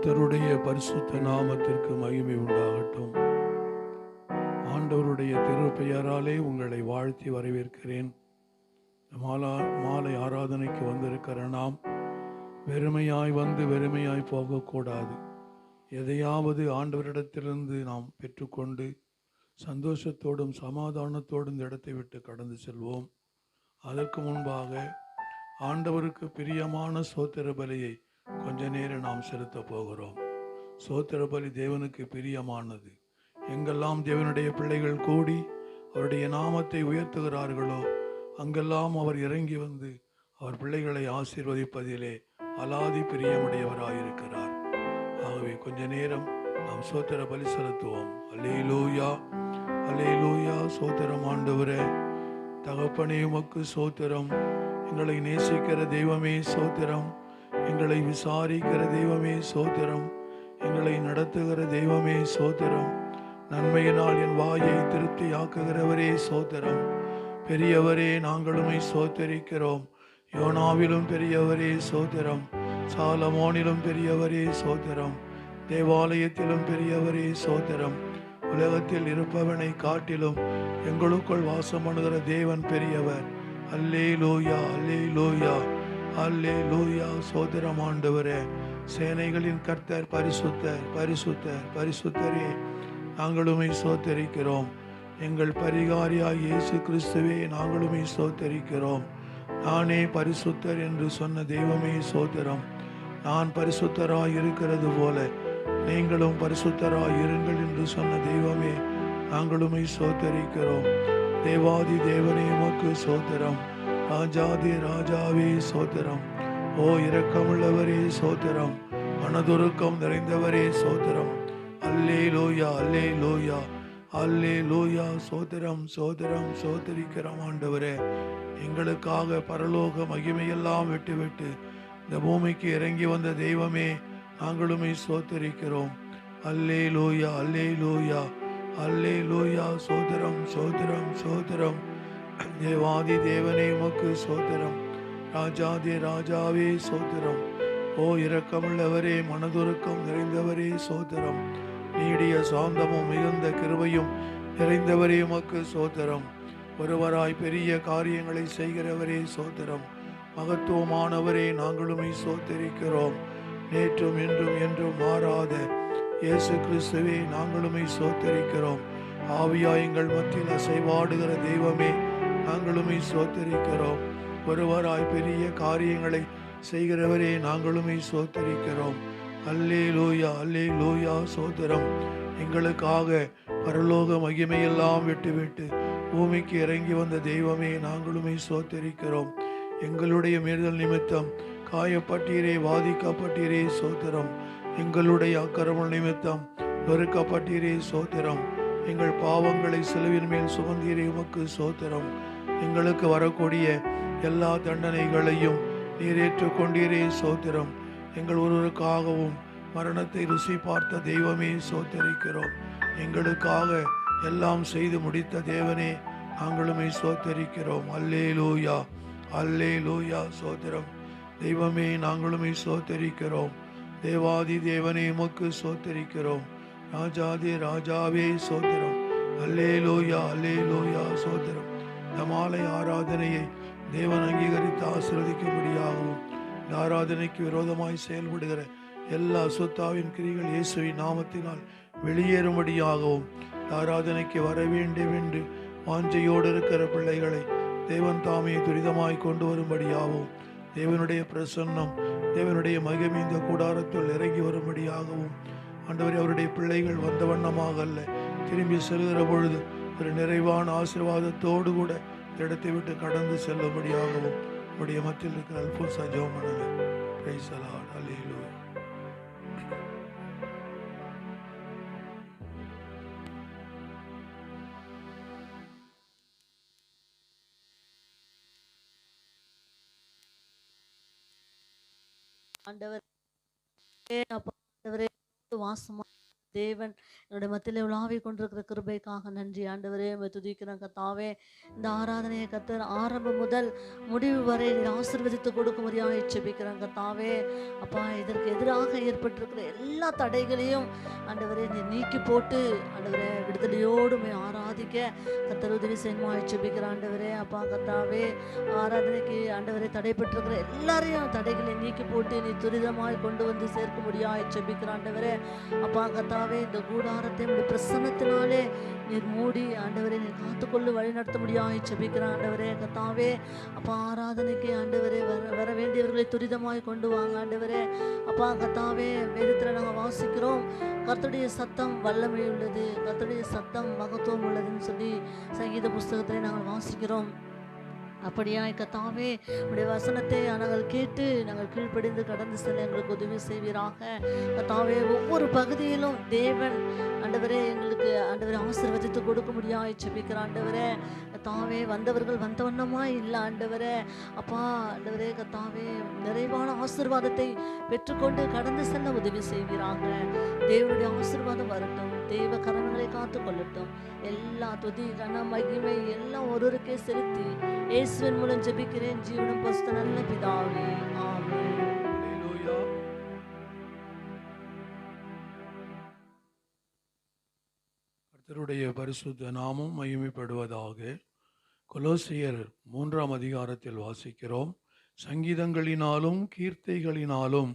கர்த்தருடைய பரிசுத்த நாமத்திற்கு மகிமை உண்டாகட்டும். ஆண்டவருடைய திருப்பெயராலே உங்களை வாழ்த்தி வரவேற்கிறேன். மாலை ஆராதனைக்கு வந்திருக்கிற நாம் வெறுமையாய் வந்து வெறுமையாய் போகக்கூடாது. எதையாவது ஆண்டவரிடத்திலிருந்து நாம் பெற்றுக்கொண்டு சந்தோஷத்தோடும் சமாதானத்தோடும் இந்த இடத்தை விட்டு கடந்து செல்வோம். அதற்கு முன்பாக ஆண்டவருக்கு பிரியமான சோத்திர பலியை கொஞ்ச நேரம் நாம் செலுத்த போகிறோம். சோத்திர பலி தேவனுக்கு பிரியமானது. எங்கெல்லாம் தேவனுடைய பிள்ளைகள் கூடி அவருடைய நாமத்தை உயர்த்துகிறார்களோ அங்கெல்லாம் அவர் இறங்கி வந்து அவர் பிள்ளைகளை ஆசீர்வதிப்பதிலே அலாதி பிரியமுடையவராயிருக்கிறார். ஆகவே கொஞ்ச நேரம் நாம் சோத்திர பலி செலுத்துவோம். அல்லேலூயா, அல்லேலூயா. சோத்திரம் ஆண்டவரே, தகப்பனே உமக்கு சோத்திரம். எங்களை நேசிக்கிற தெய்வமே சோத்திரம். எங்களை விசாரிக்கிற தெய்வமே சோத்திரம். எங்களை நடத்துகிற தெய்வமே சோத்திரம். நன்மையினால் என் வாயை திருப்தியாக்குகிறவரே சோத்திரம். பெரியவரே, நாங்களுமே சோத்தரிக்கிறோம். யோனாவிலும் பெரியவரே சோத்திரம். சாலமோனிலும் பெரியவரே சோத்திரம். தேவாலயத்திலும் பெரியவரே சோத்திரம். உலகத்தில் இருப்பவனை காட்டிலும் எங்களுக்குள் வாசம் பண்ணுகிற தேவன் பெரியவர். அல்லேலூயா, அல்லேலூயா, அல்லேலூயா. சோத்திரம் ஆண்டவரே, சேனைகளின் கர்த்தர் பரிசுத்தர், பரிசுத்தர், பரிசுத்தரே. நாங்களுமே சோத்தரிக்கிறோம். எங்கள் பரிகாரியாய் இயேசு கிறிஸ்துவே, நாங்களுமே சோத்தரிக்கிறோம். நானே பரிசுத்தர் என்று சொன்ன தெய்வமே சோத்திரம். நான் பரிசுத்தராய் இருக்கிறது போல நீங்களும் பரிசுத்தராய் இருங்கள் என்று சொன்ன தெய்வமே, நாங்களுமே சோத்தரிக்கிறோம். தேவாதி தேவனே உமக்கு சோத்திரம். ராஜாதி ராஜாவே சோத்திரம். ஓ இரக்கமுள்ளவரே சோத்திரம். மனதுருக்கம் நிறைந்தவரே சோத்திரம். அல்லேலூயா, அல்லேலூயா, அல்லேலூயா. சோத்திரம், சோத்திரம், சோத்தரிக்கிறோம் ஆண்டவரே. எங்களுக்காக பரலோக மகிமையெல்லாம் விட்டுவிட்டு இந்த பூமிக்கு இறங்கி வந்த தெய்வமே, நாங்களுமே சோத்தரிக்கிறோம். அல்லேலூயா, அல்லேலூயா, அல்லேலூயா. சோத்திரம், சோத்திரம், சோத்திரம். தேவாதி தேவனே உமக்கு சோத்திரம். ராஜாதி ராஜாவே சோத்திரம். ஓ இரக்கமுள்ளவரே, மனதுருக்கம் நிறைந்தவரே சோத்திரம். நீடிய சாந்தமும் மிகுந்த கிருபையும் நிறைந்தவரே உமக்கு சோத்திரம். ஒருவராய் பெரிய காரியங்களை செய்கிறவரே சோத்திரம். மகத்துவமானவரே, நாங்களுமே சோத்தரிக்கிறோம். நேற்றும் இன்றும் என்றும் மாறாத இயேசு கிறிஸ்துவே, நாங்களுமே சோத்தரிக்கிறோம். ஆவியா எங்கள் மத்தியில் அசைவாடுகிற தெய்வமே, நாங்களுமே சோத்தரிக்கிறோம். ஒருவராய் பெரிய காரியங்களை செய்கிறவரே, நாங்களுமே சோத்தரிக்கிறோம். அல்லேலூயா, அல்லேலூயா. சோத்திரம். எங்களுக்காக பரலோக மகிமையெல்லாம் விட்டுவிட்டு பூமிக்கு இறங்கி வந்த தெய்வமே, நாங்களுமே சோத்தரிக்கிறோம். எங்களுடைய மீறுதல் நிமித்தம் காயப்பட்டீரே, வாதிக்கப்பட்டீரே சோத்திரம். எங்களுடைய அக்கிரம நிமித்தம் வெறுக்கப்பட்டீரே சோத்திரம். எங்கள் பாவங்களை சிலுவின் மேல் சுமந்தீரே உமக்கு சோத்திரம். எங்களுக்கு வரக்கூடிய எல்லா தண்டனைகளையும் நீர் ஏற்றுக்கொண்டீரே சோத்திரம். எங்கள் ஒருவருக்காகவும் மரணத்தை ருசி பார்த்த தெய்வமே சோத்தரிக்கிறோம். எங்களுக்காக எல்லாம் செய்து முடித்த தேவனே, நாங்களுமே சோத்தரிக்கிறோம். அல்லேலூயா, அல்லேலூயா. சோத்திரம். தெய்வமே, நாங்களுமே சோத்தரிக்கிறோம். தேவாதி தேவனே உமக்கு சோத்தரிக்கிறோம். ராஜாதி ராஜாவே சோத்திரம். அல்லேலூயா, அல்லேலூயா. சோத்திரம். இந்த மாலை ஆராதனையை தேவன் அங்கீகரித்து ஆசீர்வதிக்கும்படியாகவும் இந்த ஆராதனைக்கு விரோதமாய் செயல்படுகிற எல்லா அசுத்தாவின் கிரிகள் இயேசுவின் நாமத்தினால் வெளியேறும்படியாகவும் ஆராதனைக்கு வர வேண்டும் என்று வாஞ்சையோடு இருக்கிற பிள்ளைகளை தேவன் தாமே துரிதமாய் கொண்டு வரும்படியாகவும் தேவனுடைய பிரசன்னம், தேவனுடைய மகிமை இந்த கூடாரத்தில் இறங்கி வரும்படியாகவும் ஆண்டவரே, அவருடைய பிள்ளைகள் வந்த வண்ணமாக அல்ல, திரும்பி செல்கிற பொழுது ஒரு நிறைவான ஆசீர்வாதத்தோடு கூட இடத்தை விட்டு கடந்து செல்லும்படியாகவும் உடைய மத்தியில் இருக்கிற அல்போன்சா ஜெபம் பண்ணுங்க. Praise the Lord. அல்லேலூயா. ஆண்டவரே, வாசமா தேவன் என்னுடைய மத்தியிலே உலாவி கொண்டிருக்கிற கிருபைக்காக நன்றி ஆண்டவரே. துதிக்கிறேன் கத்தாவே. இந்த ஆராதனையை கத்தர் ஆரம்பம் முதல் முடிவு வரை ஆசீர்வதித்து கொடுக்கும்படியாக ஜெபிக்கிறேன் கத்தாவே. அப்பா, இதற்கு எதிராக ஏற்பட்டிருக்கிற எல்லா தடைகளையும் ஆண்டவரே நீ நீக்கி போட்டு ஆண்டவரே விடுதலையோடு ஆராதிக்க கத்தர் உதவி செய்யணுமா ஜெபிக்கிறேன் ஆண்டவரே. அப்பா கத்தாவே, ஆராதனைக்கு ஆண்டவரே தடைப்பட்டிருக்கிற எல்லாரையும் தடைகளை நீக்கி போட்டு நீ துரிதமாய் கொண்டு வந்து சேர்க்க முடியாது ஜெபிக்கிற ஆண்டவரே. அப்பா கத்தாவே, இந்த கூடாரத்தை உடைய பிரசன்னத்தினாலே நீர் மூடி ஆண்டவரே நீர் காத்துக்கொள்ளு வழி நடத்த முடியாது ஜெபிக்கிற ஆண்டவரே கத்தாவே. அப்பா, ஆராதனைக்கு ஆண்டவரே வர வேண்டியவர்களை துரிதமாய் கொண்டு வாங்க ஆண்டவரே. அப்பா கத்தாவே, வேதத்தில் நாங்கள் வாசிக்கிறோம், கர்த்தருடைய சத்தம் வல்லமை உள்ளது, கர்த்தருடைய சத்தம் மகத்துவம் உள்ளதுன்னு சொல்லி சங்கீத புஸ்தகத்திலே நாங்கள் வாசிக்கிறோம். அப்படியாய் கத்தாவே, உடைய வசனத்தை நாங்கள் கேட்டு நாங்கள் கீழ்ப்படிந்து கடந்து செல்ல எங்களுக்கு உதவி செய்வீராக கத்தாவே. ஒவ்வொரு பகுதியிலும் தேவன் ஆண்டவரே எங்களுக்கு ஆண்டவரை ஆசீர்வதித்து கொடுக்க முடியாது ஜெபிக்கிற ஆண்டவரே கத்தாவே. வந்தவர்கள் வந்த வண்ணமாய் இல்லை ஆண்டவரே. அப்பா ஆண்டவரே கத்தாவே, நிறைவான ஆசீர்வாதத்தை பெற்றுக்கொண்டு கடந்து செல்ல உதவி செய்வீராக. தேவனுடைய ஆசீர்வாதம் வரட்டும், தெய்வ கரங்களை காத்து கொள்ளட்டும். எல்லா துதி கன மகிமை எல்லாம் ஒருவருக்கே செலுத்தி இயேசுவின் மூலம் ஜெபிக்கிறேன் ஜீவனும் பரிசுத்த நல்ல பிதாவே, ஆமென். கர்த்தருடைய பரிசுத்த நாமம் மகிமைப்படுவதாக. கொலோசியர் 3ஆம் அதிகாரத்தில் வாசிக்கிறோம், சங்கீதங்களினாலும் கீர்த்தைகளினாலும்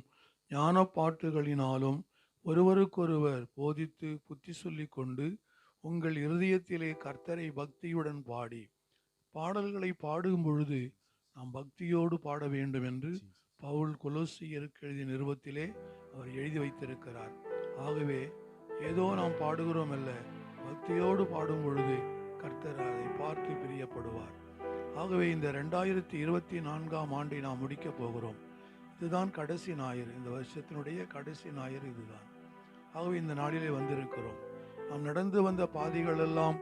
ஞான பாட்டுகளினாலும் ஒருவருக்கொருவர் போதித்து புத்தி சொல்லி கொண்டு உங்கள் இருதயத்திலே கர்த்தரை பக்தியுடன் பாடி பாடல்களை பாடும் பொழுது நாம் பக்தியோடு பாட வேண்டும் என்று பவுல் கொலோசியருக்கு எழுதிய நிருபத்திலே அவர் எழுதி வைத்திருக்கிறார். ஆகவே ஏதோ நாம் பாடுகிறோம் அல்ல, பக்தியோடு பாடும் பொழுது கர்த்தர் அதை பார்த்து பிரியப்படுவார். ஆகவே இந்த 2024ஆம் ஆண்டை நாம் முடிக்க போகிறோம். இதுதான் கடைசி ஞாயிறு, இந்த வருஷத்தினுடைய கடைசி ஞாயிறு இதுதான். ஆகவே இந்த நாளிலே வந்திருக்கிறோம். நாம் நடந்து வந்த பாதைகள் எல்லாம்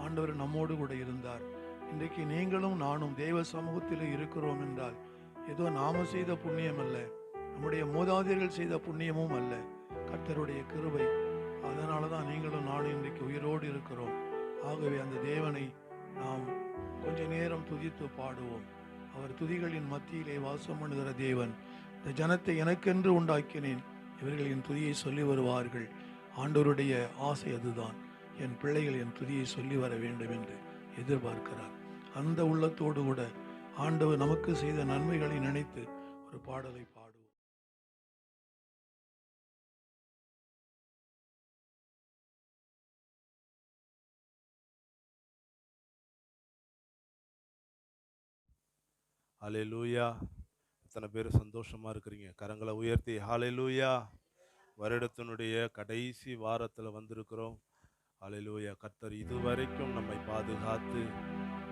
ஆண்டவர் நம்மோடு கூட இருந்தார். இன்றைக்கு நீங்களும் நானும் தேவ சமூகத்தில் இருக்கிறோம் என்றால் ஏதோ நாம செய்த புண்ணியம் அல்ல, நம்முடைய மூதாதையர்கள் செய்த புண்ணியமும் அல்ல, கர்த்தருடைய கிருபை. அதனால தான் நீங்களும் நானும் இன்றைக்கு உயிரோடு இருக்கிறோம். ஆகவே அந்த தேவனை நாம் கொஞ்ச நேரம் துதித்து பாடுவோம். அவர் துதிகளின் மத்தியிலே வாசம் பண்ணுகிற தேவன். இந்த ஜனத்தை எனக்கென்று உண்டாக்கினேன், இவர்கள் என் துதியை சொல்லி வருவார்கள். ஆண்டவருடைய ஆசை அதுதான், என் பிள்ளைகள் என் துதியை சொல்லி வர வேண்டும் என்று எதிர்பார்க்கிறார். அந்த உள்ளத்தோடு கூட ஆண்டவர் நமக்கு செய்த நன்மைகளை நினைத்து ஒரு பாடலை பாடுவோம். ஹல்லேலூயா. எத்தனை பேர் சந்தோஷமா இருக்கிறீங்க? கரங்களை உயர்த்தி ஹல்லேலூயா. வருடத்தினுடைய கடைசி வாரத்தில் வந்திருக்கிறோம். ஹல்லேலூயா. கர்த்தர் இதுவரைக்கும் நம்மை பாதுகாத்து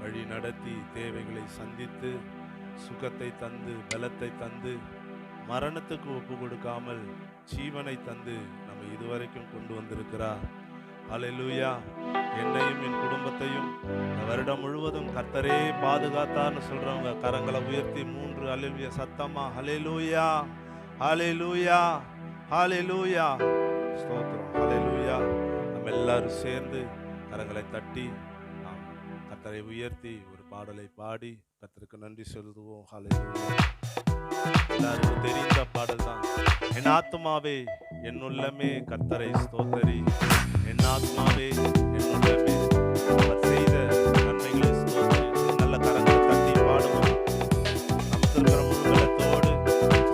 வழி நடத்தி தேவைகளை சந்தித்து சுகத்தை தந்து பலத்தை தந்து மரணத்துக்கு ஒப்பு கொடுக்காமல் ஜீவனை தந்து நம்மை இதுவரைக்கும் கொண்டு வந்திருக்கிறார். ஹல்லேலூயா. என்னையும் என் குடும்பத்தையும் வருடம் முழுவதும் கர்த்தரே பாதுகாத்தார்னு சொல்றவங்க கரங்களை உயர்த்தி 3 ஹல்லேலூயா சத்தமா ஹல்லேலூயா ஹல்லேலூயா ஹல்லேலூயா ஸ்தோத்திரம். ஹல்லேலூயா. நம்ம எல்லாரும் சேர்ந்து கரங்களை தட்டி நாம் கர்த்தரை உயர்த்தி ஒரு பாடலை பாடி கர்த்தருக்கு நன்றி செலுத்துவோம். ஹல்லேலூயா. எல்லாருக்கும் தெரிந்த பாடல் தான். என் ஆத்துமாவே என் உள்ளமே கர்த்தரை ஸ்தோத்தரி, என் ஆத்துமாவே என் உள்ளமே அவர் செய்த நன்மைகளை ஸ்தோத்தரி. நல்ல கரங்களை தட்டி பாடுவோம். நமக்கு இருக்கிற முன்பலத்தோடு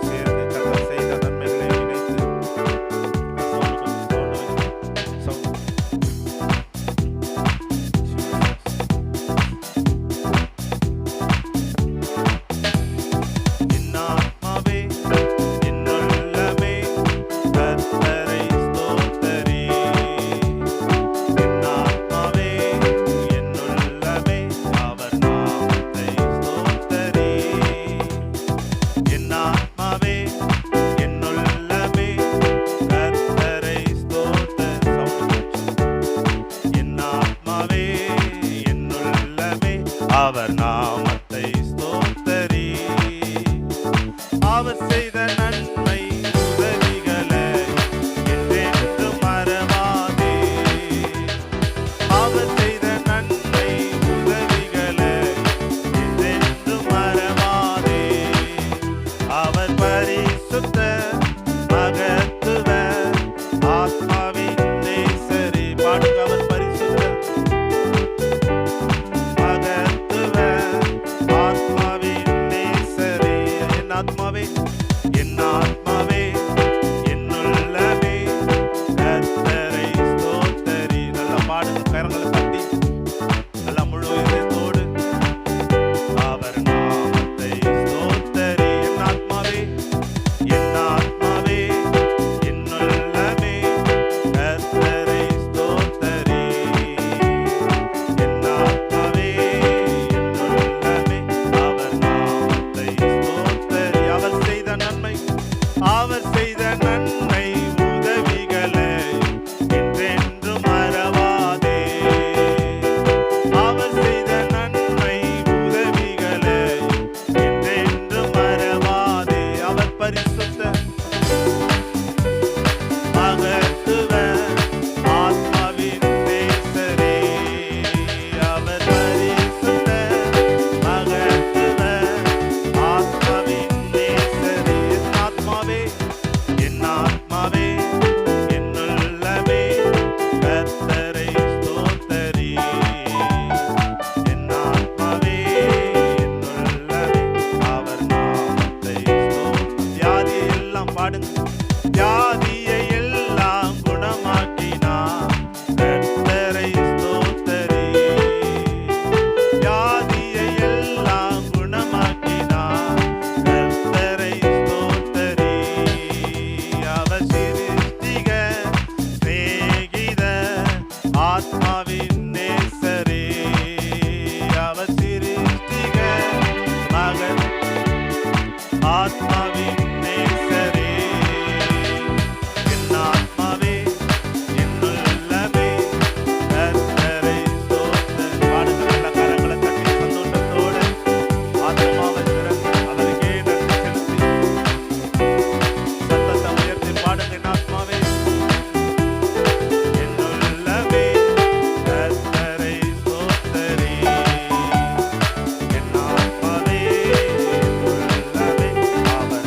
சேர்ந்து கர்த்தர் செய்த நன்மைகளை நினைத்து அவர் நாமத்தை ஸ்தோத்தரி. அவர் செய்த நன்மை உதவிகளை என்றென்று மறவா ஆத்மாவின் நேசரே, என் ஆத்மாவே, என் உள்ளமே, கர்த்தரை ஸ்தோத்திர. பாடுங்க, நல்ல கரங்களை தட்டி சந்தோஷத்தோடு ஆத்மாவை திறந்து அவருக்கே நன்றி செலுத்தி சத்தத்தை உயர்த்தி பாடுங்க. என் ஆத்மாவே, என் உள்ளமே, கர்த்தரை ஸ்தோத்திரி. என் ஆத்மாவே, என் உள்ளமே, அவர்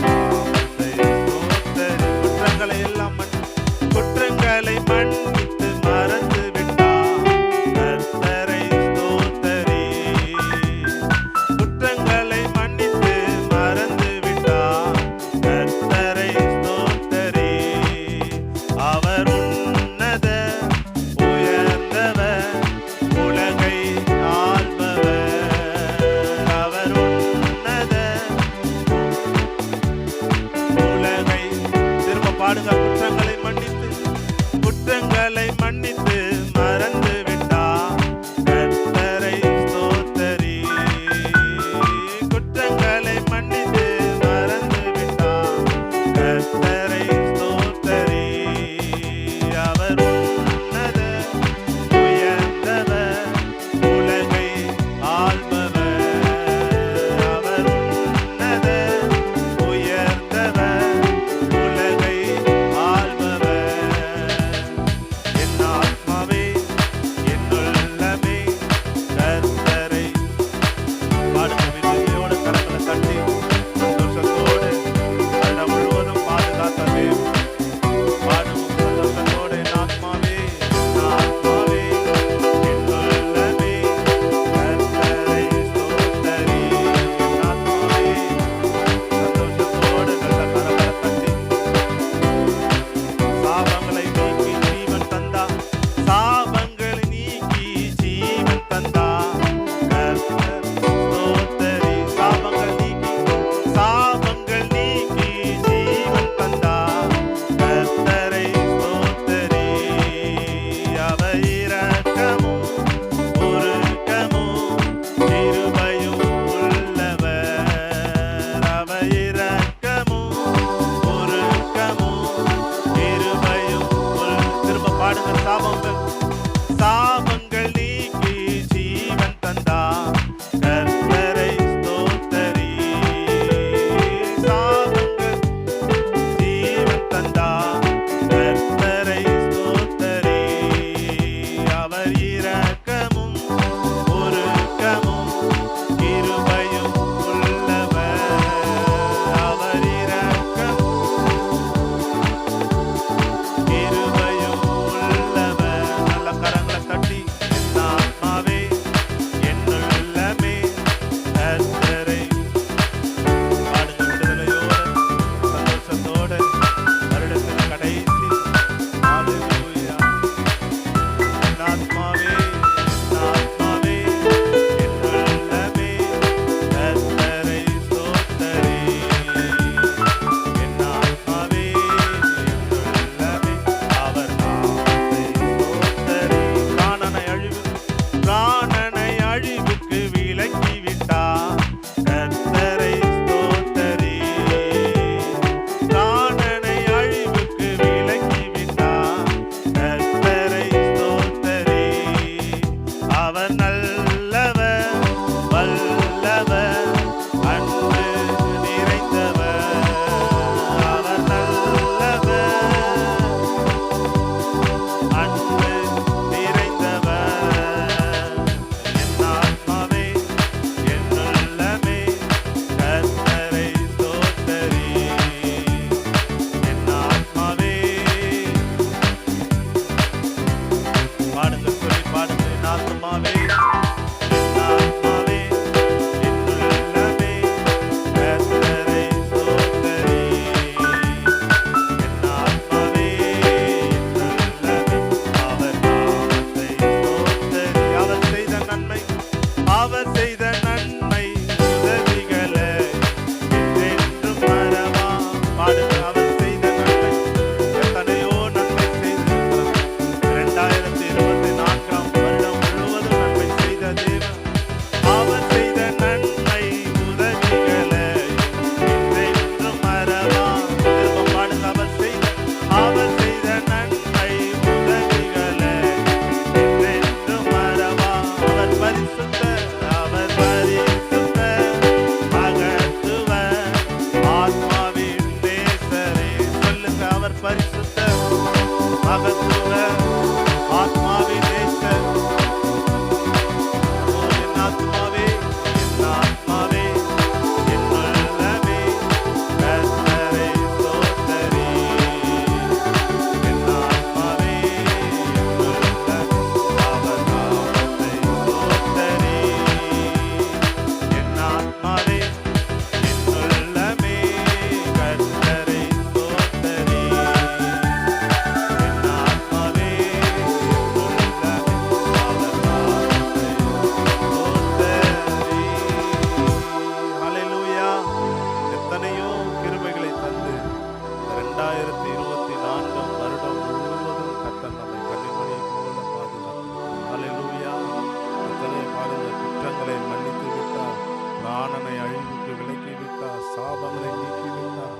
பிராணனை அழிவுக்கு விலக்கி விட்டார், சாபங்களை நீக்கி விட்டார்.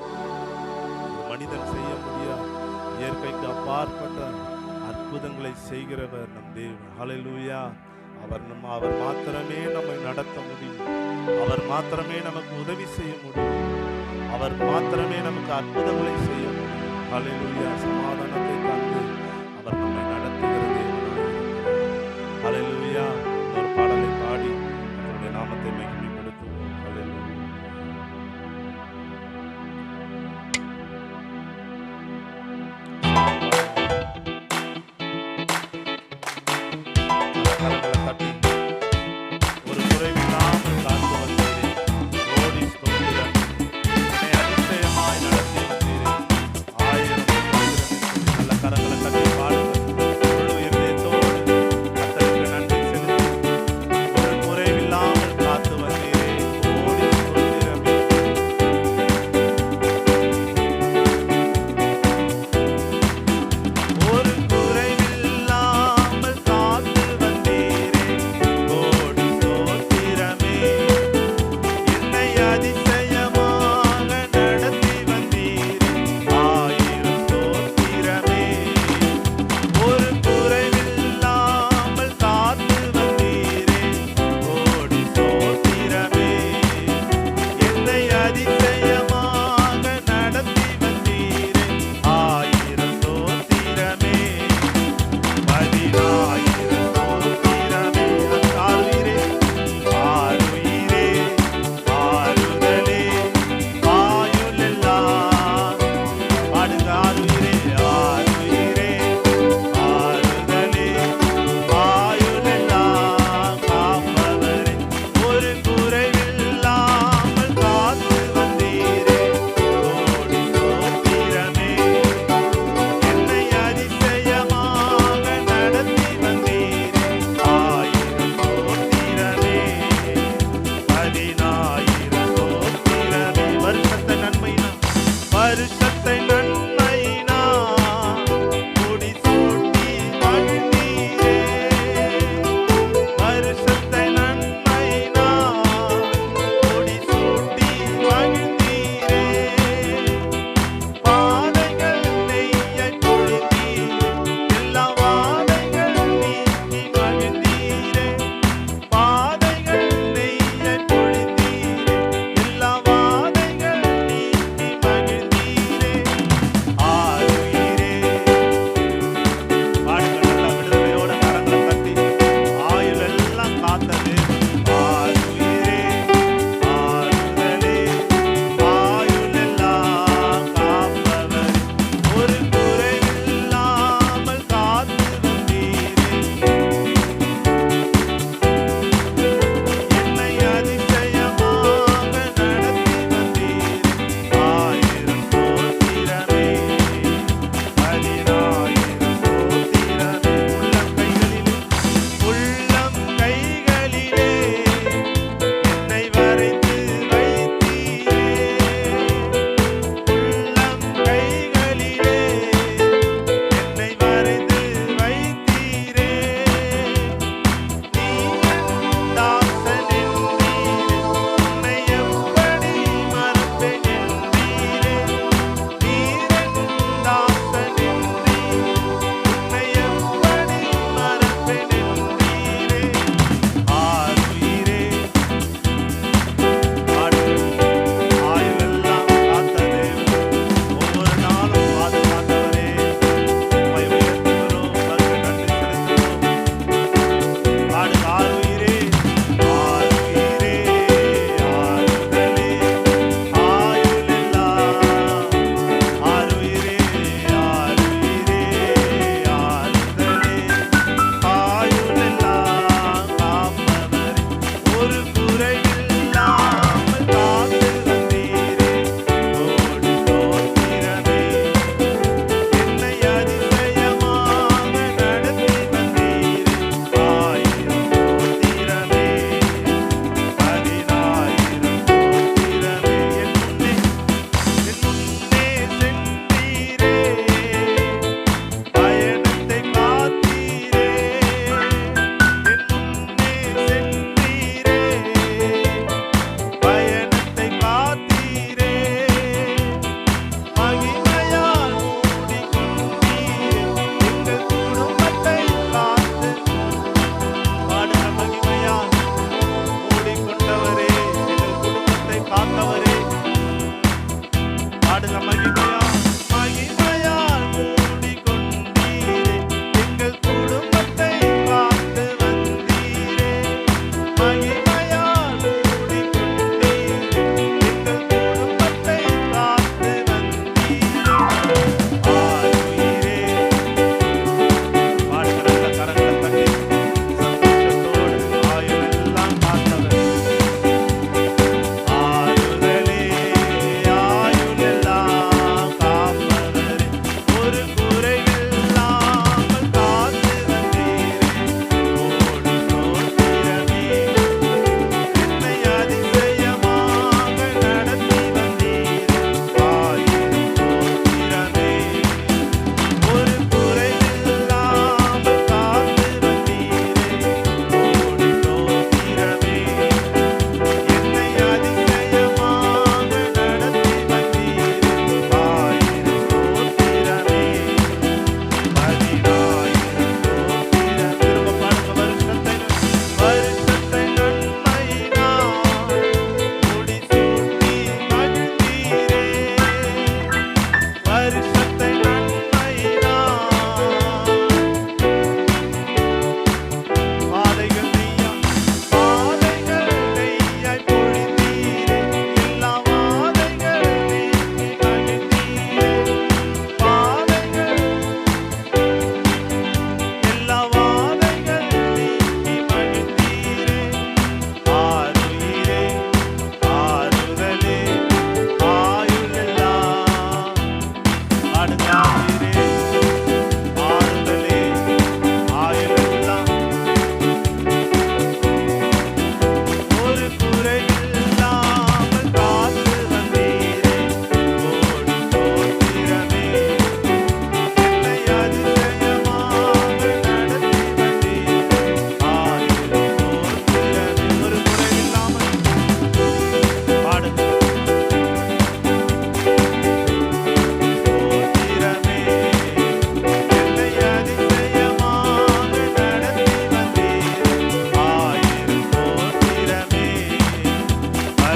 மனிதன் செய்ய முடியாது, இயற்கைக்கு அப்பாற்பட்ட அற்புதங்களை செய்கிறவர் நம் தேவன். ஹல்லேலூயா. அவர் மாத்திரமே நம்மை நடத்த முடியும். அவர் மாத்திரமே நமக்கு உதவி செய்ய முடியும். அவர் மாத்திரமே நமக்கு அற்புதங்களை செய்ய முடியும். ஹல்லேலூயா. சமாதானத்தை தந்து அவர் நம்மை நடத்துகிற தேவனாய். ஹல்லேலூயா. ஒரு பாடலை பாடி அவருடைய நாமத்தை மகிமைப்படுத்துவோம். ஹல்லேலூயா. கரங்களை தட்டி ஒரு குறைவில்லாமல் காத்து வந்தீரே, கோடி ஸ்தோத்திரம். என்னை அதிசயமாய் நடத்தி வந்தீரே, ஆயிரம் ஸ்தோத்திரம்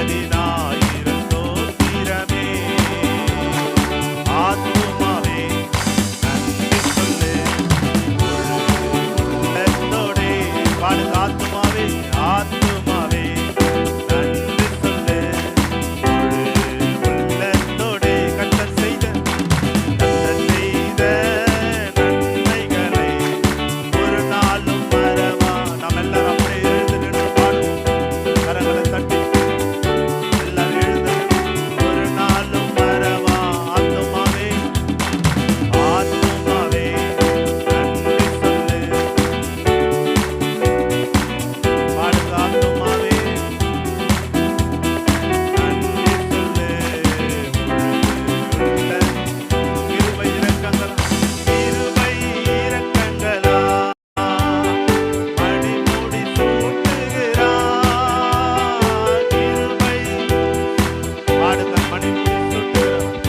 பதினாயிரம் தோத்திரமே. ஆத்துமாவே நன்றி சொல்லு முழு உள்ளத்தோடே. பாடுங்க ஆத்துமாவே, ஆத்துமாவே நன்றி சொல்லு முழு உள்ளத்தோடே. கர்த்தர் செய்த நன்மைகளை ஒரு நாளும் மறவா. நாம் எல்லாரும் அப்படியே எழுந்து நின்று பாடுவோம். கரங்களை தட்டி எல்லாரும் எழுந்து ஒரு நாளும் மறவா. ஆத்துமாவே, ஆத்துமாவே நன்றி சொல்லு. பாடுங்க ஆத்துமாவே நன்றி சொல்லு முழு உள்ள. கிருபை இரக்கங்களா, கிருபை இரக்கங்களா மணிமுடி சூட்டுகிறார். கிருபை பாடுங்க, மணிமுடி சூட்டுகிறார்.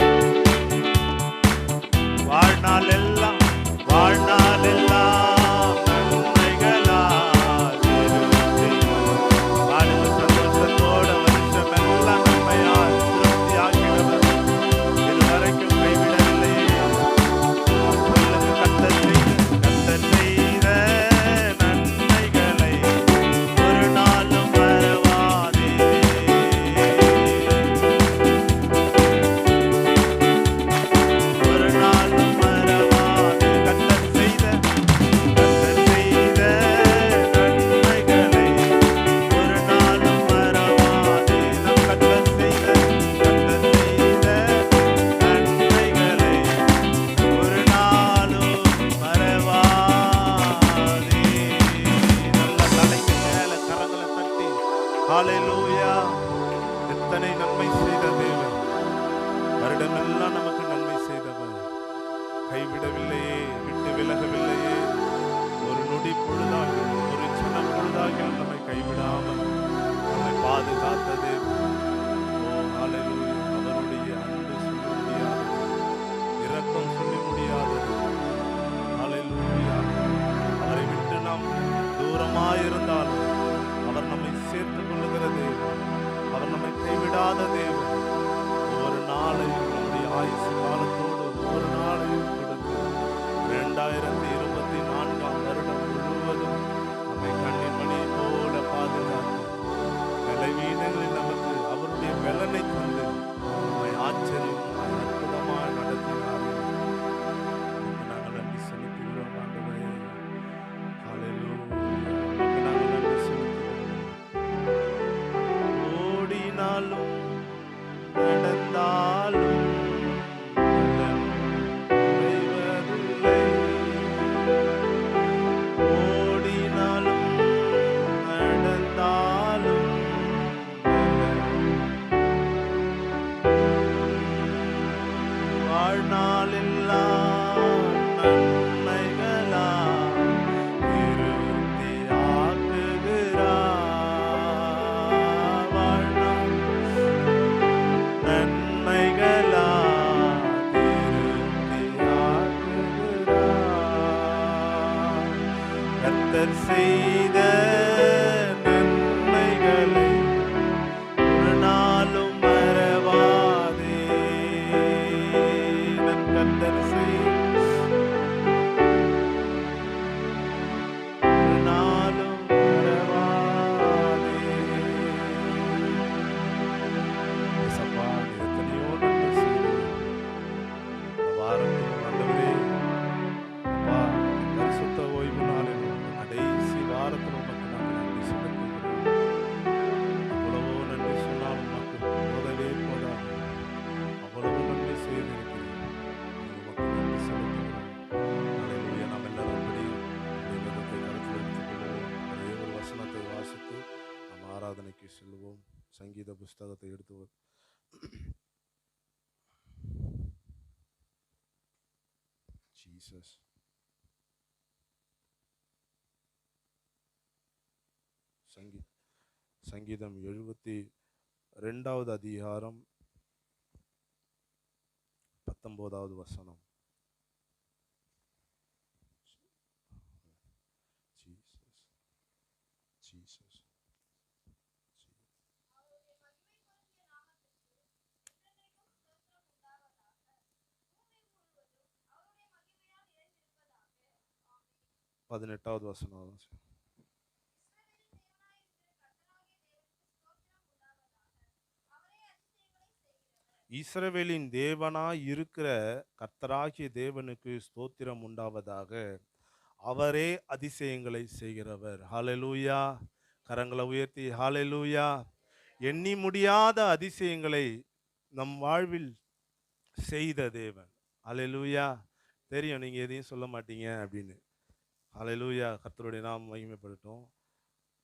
வாழ்நாள் எல்லாம், வாழ்நாள் எல்லாம் நன்மைகளால் திருப்தியாய். பாடுங்க சந்தோஷத்தோட வருஷம் எல்லாம் நன்மையால் திருப்தியாகிறவர். இதுவரைக்கும் கைவிடவில்லையே. சொல்லுங்க, கர்த்தர் செய்த நன்மைகளை ஒரு நாளும் மறவாதே. ஒரு நாளும் மறவாதே. கர்த்தர் செய்த நன்மைகளை ஒரு நாளும் மறவாதே. நம் கர்த்தர் செய்த நன்மைகளை ஒரு நாளும் மறவாதே. நல்ல தலைக்கு மேல கரங்களை தட்டி ஹalleluya. எத்தனை நன்மை செய்த தேவன். வருடமெல்லாம் நமக்கு நன்மை செய்தவர். கைவிடவில்லையே, விட்டு விலகவில்லையே. ஒரு நொடி பொழுதாக, ஒரு சின்ன பொழுதாக நம்மை கைவிடாமல் நம்மை பாதுகாத்த தேவன். ஓ ஹalleluya. அவருடைய அன்பு சொல்ல முடியாதது, இரக்கம் சொல்ல முடியாதது. ஹalleluya. அவரை விட்டு நாம் தூரமாயிருந்தாலும் அவர் நம்மை சேர்த்துக் கொள்ளுகிற தேவன். அவர் நம்மை கைவிடாத தேவன். ஒவ்வொரு நாளையும் நம்முடைய ஆயுசு காலத்தோடு ஒவ்வொரு நாளையும் கொடுத்து 2024 வருடம் முழுவதும் நம்மை கண்ணின் மணி போல பாதுகாத்து பலவீனங்களில் நமக்கு அவருடைய பலனை தந்து நம்மை ஆச்சரியமாய் அற்புதமாய் நடத்தினார். நாங்கள் நன்றி செலுத்துகிறோம் ஆண்டவரே. ஹalleluya. உமக்கு நாங்கள் நன்றி செலுத்துகிறோம். ஓடினாலும் நடந்தாலும் பலன் குறைவதில்லை. ஓடினாலும் நடந்தாலும் வாழ்நாளெல்லாம் நன்மைகளா திருப்தியாக்குகிறார். வாழ்நாள் நன்மைகளா திருப்தியாக்குகிறார். கர்த்தர் செய்த நன்மைகளை ஒரு நாளும் மறவாதே. நம் கர்த்தர் ஒரு நாளும் மறவாதே. இயேசப்பா, நீர் எத்தனையோ நன்மை செய்தீர். இந்த வாரத்திலும் ஆண்டவரே, அப்பா, பரிசுத்த ஓய்வு நாளிலும் கடைசி வாரத்தில் உமக்கு நாங்கள் நன்றி செலுத்துகிறோம். அவ்வளவோ நன்றி சொன்னால் உமக்கு போதவே போதாது. அவ்வளவு நன்மை செய்திருக்கிறீர். உமக்கு நன்றி செலுத்துகிறோம். ஹalleluya. நாம் எல்லாரும் அப்படி வேதத்தை கருத்தில் எடுத்துக்கொள்வோம். ஒரே ஒரு வசனத்தை வாசித்து நாம் ஆராதனைக்கு செல்வோம். சங்கீத புஸ்தகத்தை எடுத்து ஜீசஸ் சங்கீதம் 72வது அதிகாரம் 19வது வசனம். ஜீசஸ் ஜீசஸ் 18வது வசனம். இஸ்ரவேலின் தேவனாய் இருக்கிற கர்த்தராகிய தேவனுக்கு ஸ்தோத்திரம் உண்டாவதாக. அவரே அதிசயங்களை செய்கிறவர். ஹalleluya. கரங்களை உயர்த்தி ஹalleluya. எண்ணி முடியாத அதிசயங்களை நம் வாழ்வில் செய்த தேவன். ஹalleluya. தெரியும் நீங்க எதையும் சொல்ல மாட்டீங்க அப்படின்னு. ஹalleluya. கர்த்தருடைய நாமம் மகிமைப்படட்டும்.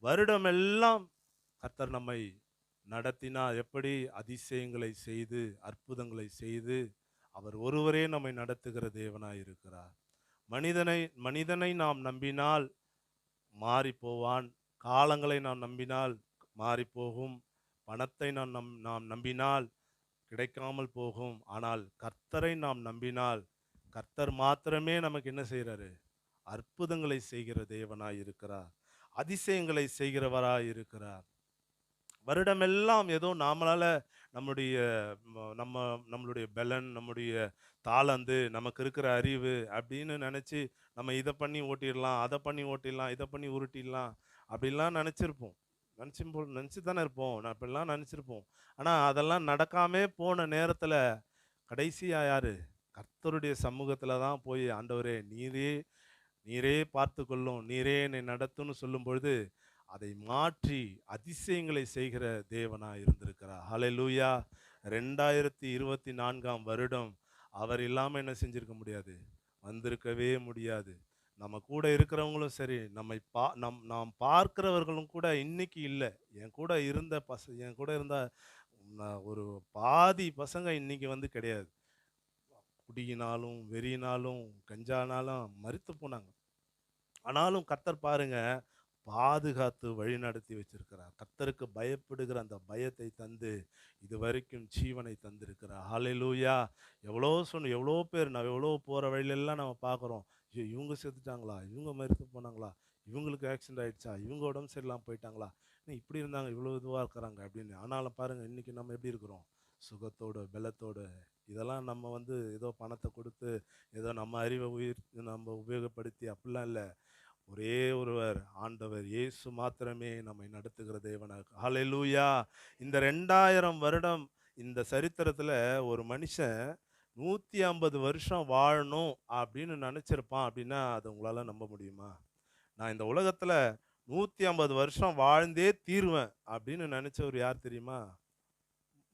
வருடமெல்லாம் கர்த்தர் நம்மை நடத்தினார். எப்படி? அதிசயங்களை செய்து, அற்புதங்களை செய்து, அவர் ஒருவரே நம்மை நடத்துகிற தேவனாய் இருக்கிறார். மனிதனை நாம் நம்பினால் மாறி போவான். காலங்களை நாம் நம்பினால் மாறி போகும். பணத்தை நாம் நம்பினால் கிடைக்காமல் போகும். ஆனால் கர்த்தரை நாம் நம்பினால் கர்த்தர் மாத்திரமே நமக்கு என்ன செய்கிறாரு? அற்புதங்களை செய்கிற தேவனாய் இருக்கிறார். அதிசயங்களை செய்கிறவராய் இருக்கிறார். வருடமெல்லாம் ஏதோ நாமளால நம்மளுடைய பலன், நம்முடைய தாளந்து, நமக்கு இருக்கிற அறிவு அப்படின்னு நினச்சி நம்ம இதை பண்ணி ஓட்டிடலாம், அதை பண்ணி ஓட்டிடலாம், இதை பண்ணி உருட்டிடலாம் அப்படிலாம் நினச்சிருப்போம். நினச்சி தானே இருப்போம். நான் இப்படிலாம் நினச்சிருப்போம். ஆனால் அதெல்லாம் நடக்காமே போன நேரத்தில் கடைசியாக யார்? கர்த்தருடைய சமூகத்தில் தான் போய் ஆண்டவரே நீரே பார்த்து கொள்ளும், நீரே என்னை நடத்துன்னு சொல்லும் பொழுது அதை மாற்றி அதிசயங்களை செய்கிற தேவனாக இருந்திருக்கிறார். ஹல்லேலூயா. 2024ஆம் வருடம் அவர் இல்லாமல் என்ன செஞ்சிருக்க முடியாது? வந்திருக்கவே முடியாது. நம்ம கூட இருக்கிறவங்களும் சரி, நாம் பார்க்கிறவர்களும் கூட இன்னைக்கு இல்லை. என் கூட இருந்த ஒரு பாதி பசங்க இன்னைக்கு வந்து கிடையாது. குடியினாலும் வெறியினாலும் கஞ்சானாலும் மரித்து போனாங்க. ஆனாலும் கர்த்தர் பாருங்க பாதுகாத்து வழி நடத்தி வச்சிருக்கிறார். கர்த்தருக்கு பயப்படுகிற அந்த பயத்தை தந்து இதுவரைக்கும் ஜீவனை தந்திருக்கிறார். ஹல்லேலூயா. எவ்வளோ பேர் நான் எவ்வளோ போகிற வழியிலெல்லாம் நம்ம பார்க்குறோம். இவங்க செத்துட்டாங்களா, இவங்க மரித்து போனாங்களா, இவங்களுக்கு ஆக்சிடென்ட் ஆகிடுச்சா, இவங்க உடம்பு சரியில்லாமல் போயிட்டாங்களா, இப்படி இருந்தாங்க, இவ்வளோ இதுவாக இருக்கிறாங்க அப்படின்னு. ஆனாலும் பாருங்கள் இன்றைக்கி நம்ம எப்படி இருக்கிறோம்? சுகத்தோடு பலத்தோடு. இதெல்லாம் நம்ம வந்து ஏதோ பணத்தை கொடுத்து ஏதோ நம்ம அறிவை நம்ம உபயோகப்படுத்தி அப்படிலாம் இல்லை. ஒரே ஒருவர் ஆண்டவர் இயேசு மாத்திரமே நம்மை நடத்துகிற தேவனாக. ஹல்லேலூயா. இந்த 2000 வருடம் இந்த சரித்திரத்தில் ஒரு மனுஷன் 150 வருஷம் வாழணும் அப்படின்னு நினச்சிருப்பான் அப்படின்னா அது உங்களால் நம்ப முடியுமா? நான் இந்த உலகத்தில் 150 வருஷம் வாழ்ந்தே தீருவேன் அப்படின்னு நினச்சவர் யார் தெரியுமா?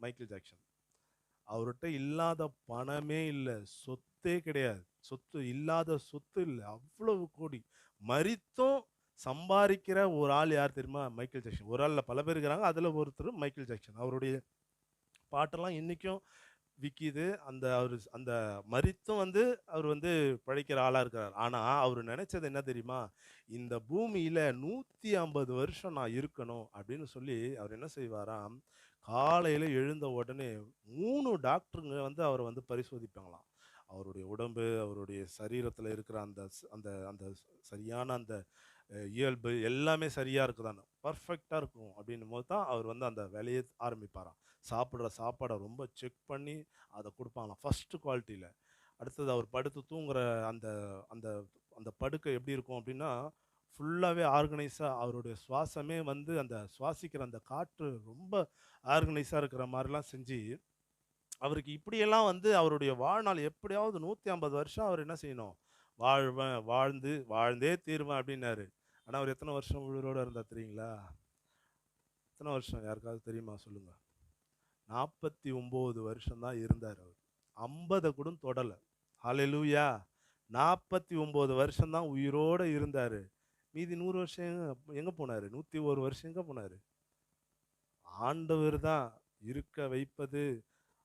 Michael Jackson. அவர்கிட்ட இல்லாத பணமே இல்லை, சொத்தே கிடையாது. சொத்து இல்லை, அவ்வளவு கோடி மரித்தும் சம்பாதிக்கிற ஒரு ஆள் யார் தெரியுமா? Michael Jackson. ஒரு ஆள் பல பேர் இருக்கிறாங்க, அதில் ஒருத்தர் மைக்கேல் ஜாக்சன். அவருடைய பாட்டெல்லாம் இன்றைக்கும் விற்கிது. அந்த மரித்தும் அவர் பழைக்கிற ஆளாக இருக்கிறார். ஆனால் அவர் நினச்சது என்ன தெரியுமா? இந்த பூமியில் 150 வருஷம் நான் இருக்கணும் அப்படின்னு சொல்லி அவர் என்ன செய்வாராம்? காலையில் எழுந்த உடனே 3 டாக்டருங்க அவரை பரிசோதிப்பாங்களாம். அவருடைய உடம்பு, அவருடைய சரீரத்தில் இருக்கிற அந்த அந்த அந்த சரியான அந்த இயல்பு எல்லாமே சரியாக இருக்குதான்னு, பர்ஃபெக்டாக இருக்கும் அப்படின்னும் போது தான் அவர் அந்த வேலையை ஆரம்பிப்பாராம். சாப்பிட்ற சாப்பாடை ரொம்ப செக் பண்ணி அதை கொடுப்பாங்களாம் ஃபஸ்ட்டு குவாலிட்டியில். அடுத்தது அவர் படுத்து தூங்குற அந்த அந்த அந்த படுக்கை எப்படி இருக்கும் அப்படின்னா ஃபுல்லாகவே ஆர்கனைஸாக அவருடைய சுவாசமே அந்த சுவாசிக்கிற அந்த காற்று ரொம்ப ஆர்கனைஸாக இருக்கிற மாதிரிலாம் செஞ்சு அவருக்கு இப்படியெல்லாம் அவருடைய வாழ்நாள் எப்படியாவது 150 வருஷம் அவர் என்ன செய்யணும்? வாழ்ந்தே தீருவேன் அப்படின்னாரு. ஆனால் அவர் எத்தனை வருஷம் உயிரோடு இருந்தார் தெரியுங்களா? எத்தனை வருஷம் யாருக்காவது தெரியுமா சொல்லுங்க? 49 வருஷம் தான் இருந்தார் அவர். 50 கூட தொடலை. ஹல்லேலூயா. 49 வருஷம் தான் உயிரோடு இருந்தார். மீதி 100 வருஷம் எங்கே போனார்? 101 வருஷம் எங்கே போனார்? ஆண்டவர் தான் இருக்க வைப்பது,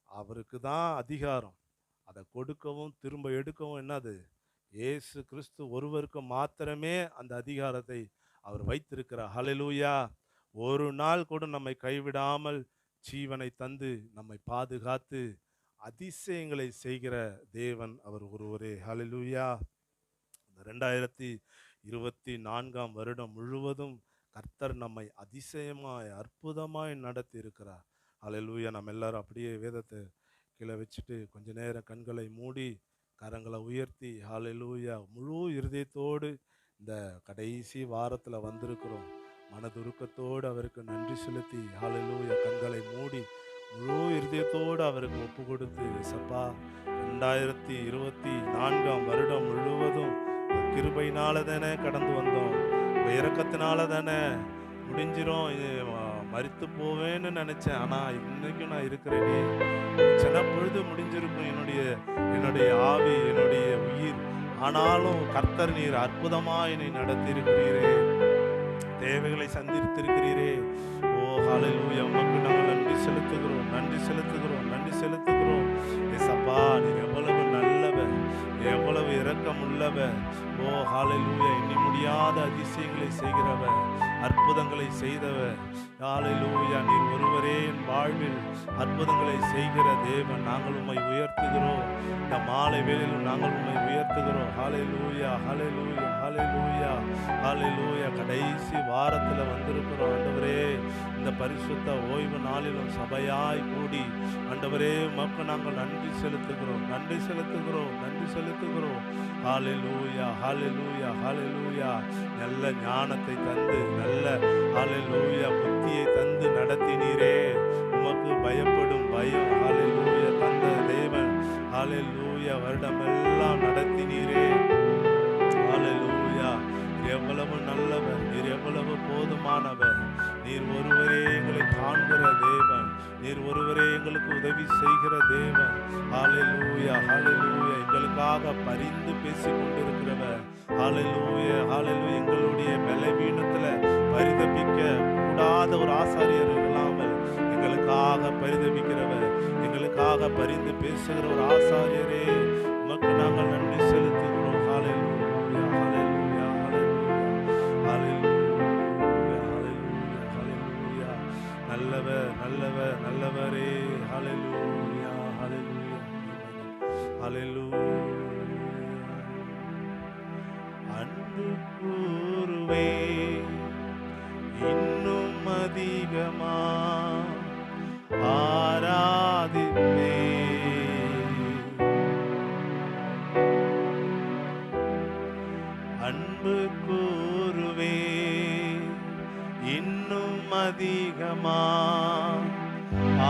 அவருக்கு தான் அதிகாரம். அதை கொடுக்கவும் திரும்ப எடுக்கவும் என்னது? இயேசு கிறிஸ்து ஒருவருக்கு மாத்திரமே அந்த அதிகாரத்தை அவர் வைத்திருக்கிறார். ஹல்லேலூயா. ஒரு நாள் கூட நம்மை கைவிடாமல் ஜீவனை தந்து நம்மை பாதுகாத்து அதிசயங்களை செய்கிற தேவன் அவர் ஒருவரே. ஹல்லேலூயா. 2024ஆம் வருடம் முழுவதும் கர்த்தர் நம்மை அதிசயமாய் அற்புதமாய் நடத்தி இருக்கிறார். ஹல்லேலூயா. நம்ம எல்லாரும் அப்படியே வேதத்தை கீழே வச்சுட்டு கொஞ்ச நேரம் கண்களை மூடி கரங்களை உயர்த்தி ஹல்லேலூயா முழு இருதயத்தோடு இந்த கடைசி வாரத்தில் வந்திருக்கிறோம். மனதுருக்கத்தோடு அவருக்கு நன்றி செலுத்தி ஹalleluya கண்களை மூடி முழு இருதயத்தோடு அவருக்கு ஒப்பு கொடுத்து, ஏசப்பா 2024 வருடம் முழுவதும் கிருபையினால தானே கடந்து வந்தோம், இரக்கத்தினால தானே முடிஞ்சிரும், மரித்து போவேன்னு நினைச்சேன். ஆனால் இன்னைக்கும் நான் இருக்கிறேனே, சின்ன பொழுது முடிஞ்சிருக்கும் என்னுடைய ஆவி, என்னுடைய உயிர். ஆனாலும் கர்த்தர் நீர் அற்புதமாக என்னை நடத்தியிருக்கிறீரே, தேவைகளை சந்தித்திருக்கிறீரே. ஓ ஹalleluya, உமக்கு நாங்கள் நன்றி செலுத்துகிறோம், நன்றி செலுத்துகிறோம், நன்றி செலுத்துகிறோம். ஏசப்பா நீர் எவ்வளவு நல்லவர், எவ்வளவு இரக்கம் உள்ளவர். ஓ ஹalleluya, எண்ணி முடியாத அதிசயங்களை செய்கிறவர், அற்புதங்களை செய்தவர். ஹalleluya, நீர் ஒருவரே என் வாழ்வில் அற்புதங்களை செய்கிற தேவன். நாங்கள் உம்மை உயர்த்துகிறோம், இந்த மாலை வேளையில் நாங்கள் உம்மை உயர்த்துகிறோம். ஹalleluya, ஹalleluya, ஹalleluya, ஹalleluya. கடைசி வாரத்தில் வந்திருக்கிறோம் ஆண்டவரே. இந்த பரிசுத்த ஓய்வு நாளிலும் சபையாய் கூடி ஆண்டவரே உமக்கு நாங்கள் நன்றி செலுத்துகிறோம், நன்றி செலுத்துகிறோம், நன்றி செலுத்துகிறோம். ஹalleluya, ஹalleluya, ஹalleluya. நல்ல ஞானத்தை தந்து, நல்ல ஹalleluya புத்தியை தந்து நடத்தினீரே. உமக்கு பயப்படும் பயம் ஹalleluya தந்த தேவன். ஹalleluya, வருடமெல்லாம் நடத்தினீரே. ஹalleluya, எவ்வளவு நல்லவர், நீர் எவ்வளவு போதுமானவர். நீர் ஒருவரே எங்களை காண்கிற தேவன், நீர் ஒருவரே எங்களுக்கு உதவி செய்கிற தேவன். ஹalleluya, ஹalleluya, எங்களுக்காக பரிந்து பேசி கொண்டிருக்கிறவர். ஹalleluya, ஹalleluya, எங்களுடைய பலவீனத்தில் பரிதபிக்க கூடாத ஒரு ஆசாரியர் இல்லாமல் எங்களுக்காக பரிதபிக்கிறவர், எங்களுக்காக பரிந்து பேசுகிற ஒரு ஆசாரியரே, உமக்கு நாங்கள் நன்றி செலுத்துகிறோம். ஹalleluya, ஹalleluya, ஹalleluya, ஹalleluya, ஹalleluya. நல்லவர், நல்லவர், நல்லவரே. ஹalleluya, ஹalleluya, ஹalleluya. அன்பு கூறுவே இன்னும் அதிகமா ஆராதிப்பே, அன்பு கூறுவே இன்னும் அதிகமா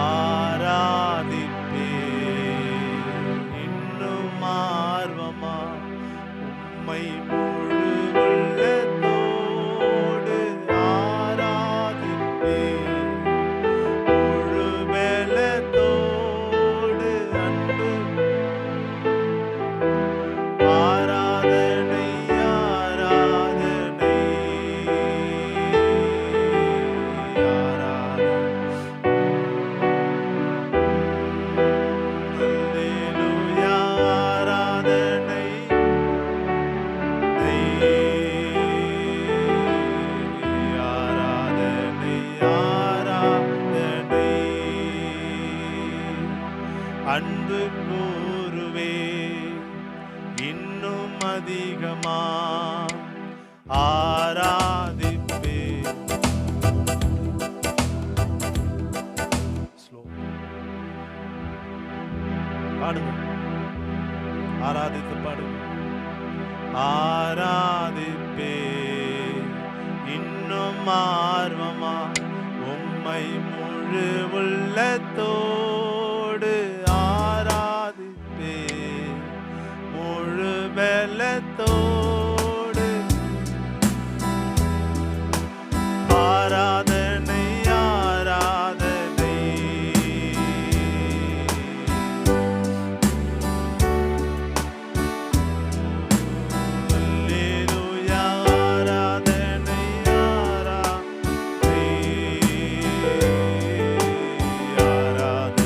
ஆராதிப்பே, இன்னும் ஆர்வமா உம்மை முழு உள்ளத்தோடு ஆராதிப்பே, முழு பலத்தோடு அன்பு ஆராதனை, ஆராதனை, ஆராதனை. அல்லேலூயா, ஆராதனை, ஆராதனை, ஆராதனை. அன்பு கூறுவே இன்னும் அதிகமா ஆராதிப்பே. ஸ்லோ பாடுங்க, ஆராதித்து பாடுங்க. ஆராதிப்பே இன்னும் ஆர்வமா உம்மை முழு உள்ளத்தோடு ஆராதிப்பே, முழு பலத்தோடு ஆராதனை, ஆராதனை. அல்லேலூயா, ஆராதனை, ஆராதனை, ஆராதனை.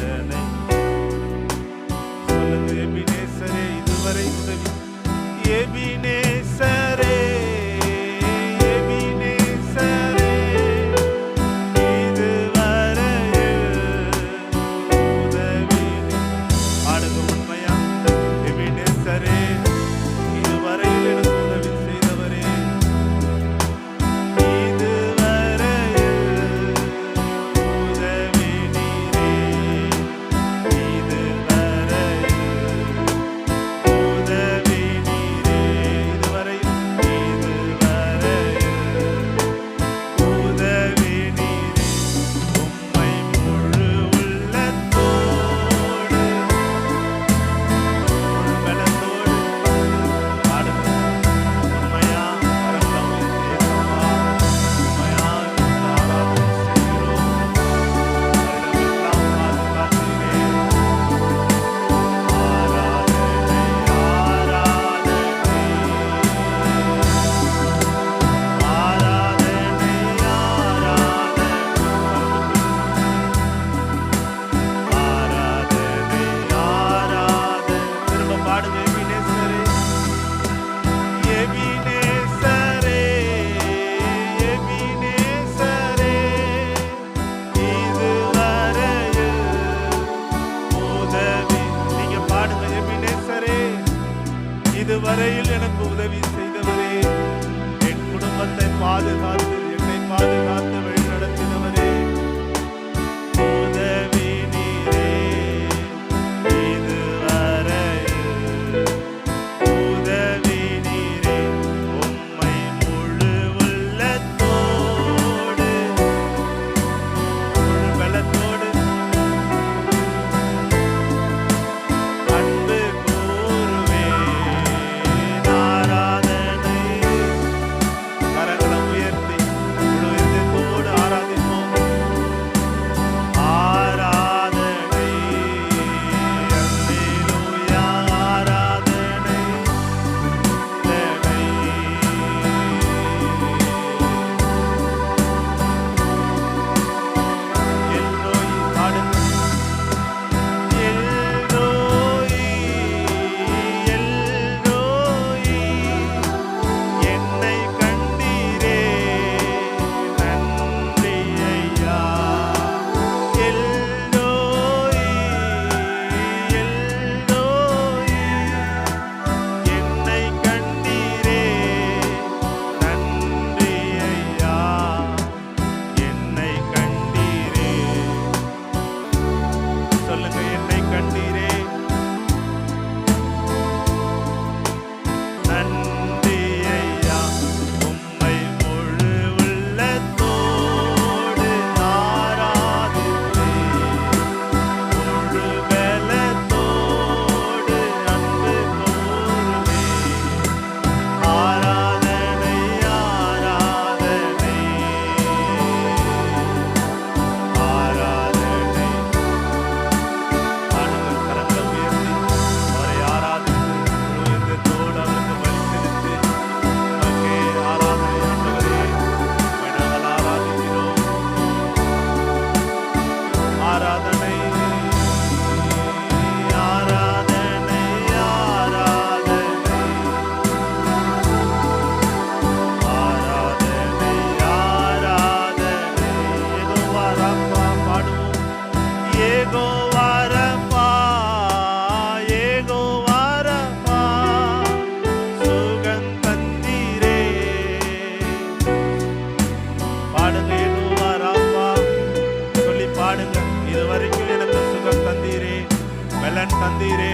பலன் தந்தீரே,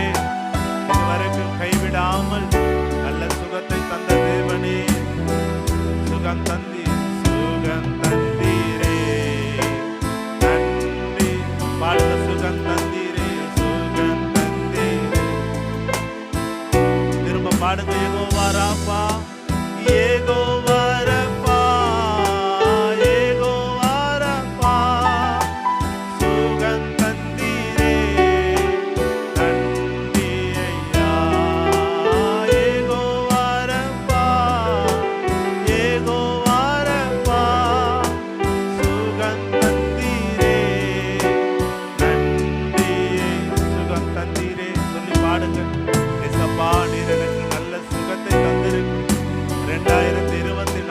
இதுவரைக்கும் கைவிடாமல் நல்ல சுகத்தை தந்த தேவனே, சுகம் தந்தீரே, நன்றி. பாடுங்க, சுகம் தந்தீரே, சுகம் தந்தீரே. திரும்ப பாடுங்க, யெகோவா ராஃபா, யெகோவா ராஃபா, யெகோவா ராஃபா, சுகம் தந்தீரே, நன்றி ஐயா. யெகோவா ராஃபா, யெகோவா ராஃபா, சுகம் தந்தீரே, நன்றி. சுகம் தந்தீரே சொல்லி பாடுங்க. இயேசப்பா, நீர் எனக்கு நல்ல சுகத்தை தந்திருக்கு. 2024 வருடம்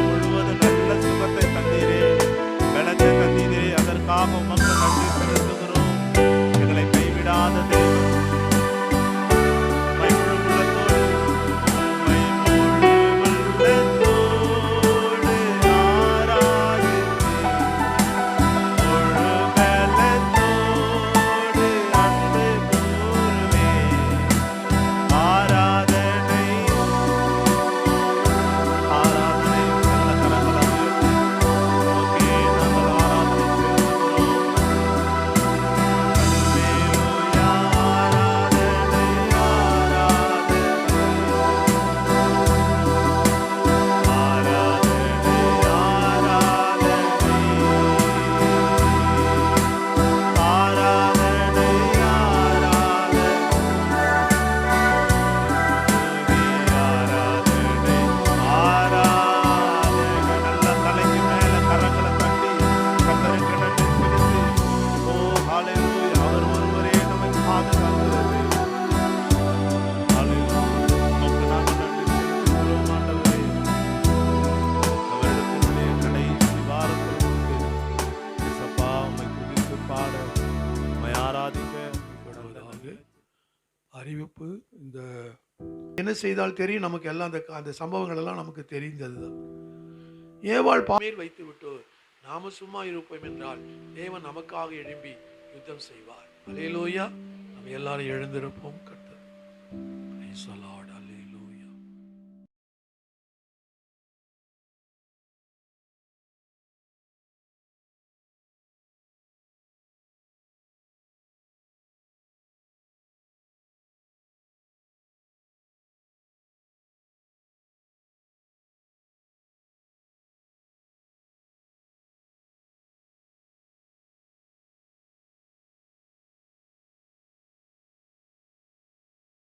முழுவதும் நல்ல சுகத்தை தந்தீரே, பலத்தை தந்தீரே. அதற்காக உமக்கு நன்றி செலுத்துகிறோம். எங்களை கைவிடாத தேவன், உம்மை முழு உள்ளத்தோடு, உம்மை முழு உள்ளத்தோடு ஆராதித்து, முழு பலத்தோடு அன்பு கூறுவேன். ஆராதனை, ஆராதனை. நல்ல கரங்களை உயர்த்தி உமக்கே நாங்கள் ஆராதனை செலுத்துகிறோம். அல்லேலூயா. ஆராதனை, ஆராதனை, ஆராதனை, ஆராதனை, நல்ல தலைக்கு மேல கரங்களை தட்டி கர்த்தருக்கு நன்றி செலுத்தி, ஓ ஹalleluya, அவர் ஒருவரே நம்மை பாதுகாக்கிறது. ஹalleluya, உமக்கு நாங்கள் நன்றி செலுத்துகிறோம் ஆண்டவரே. அவரிடத்தினுடைய கடைசி வாரத்தில் இயேசப்பா, உம்மை துதித்து பாட, உம்மை ஆராதிக்க படுவதாக. அறிவிப்பு. இந்த என்ன செய்தால் தெரியும் நமக்கு எல்லாம் அந்த சம்பவங்கள் எல்லாம் நமக்கு தெரிந்ததுதான். ஏவாள் பாமேல் வைத்து விட்டு நாம சும்மா இருப்போம் என்றால் தேவன் நமக்காக எழும்பி யுத்தம் செய்வார். அல்லேலூயா. நம்ம எல்லாரும் எழுந்திருப்போம். கர்த்தர். Price the Lord.